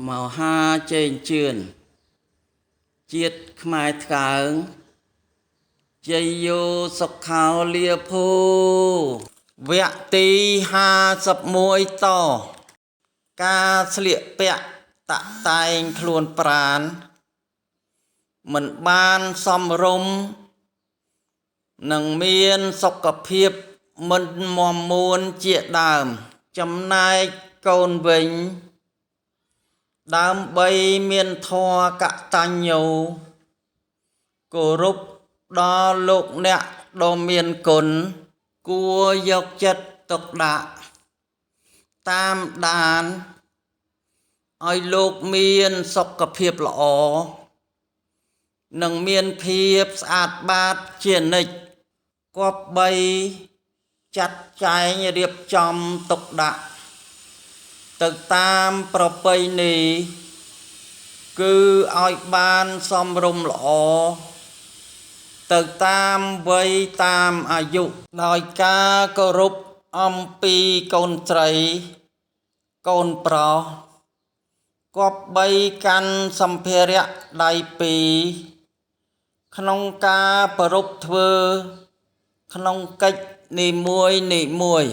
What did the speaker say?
មហាជេងជឿនជាតិខ្មែរថ្កើងជ័យយោសុខោលាភូវគ្គទី51តការស្លៀកពាក់តាក់តែងខ្លួនប្រាណមិនបានសមរម្យនិងមានសុខភាពមិនមាំមួនជាដើមចំណែកកូនវិញដើម្បីមានធម៌កតញ្ញូគោរពដល់លោកអ្នកដ៏មានគុណគួរយកចិត្តទុកដាក់តាមដានឲ្យលោកមានសុខភាពល្អនិងមានភាពស្អាតបាតជានិច្ចគប្បីចាត់ចែងរៀបចំទុកដាក់ទៅតាមប្រពៃណីគឺឲ្យបានសមរម្យល្អទៅតាមវ័យតាមអាយុដោយការគោរពអំពីកូនស្រីកូនប្រុសគប្បីកាន់សម្ភារៈដៃពីរក្នុងការប្រពធ្វើក្នុងកិច្ចនីមួយ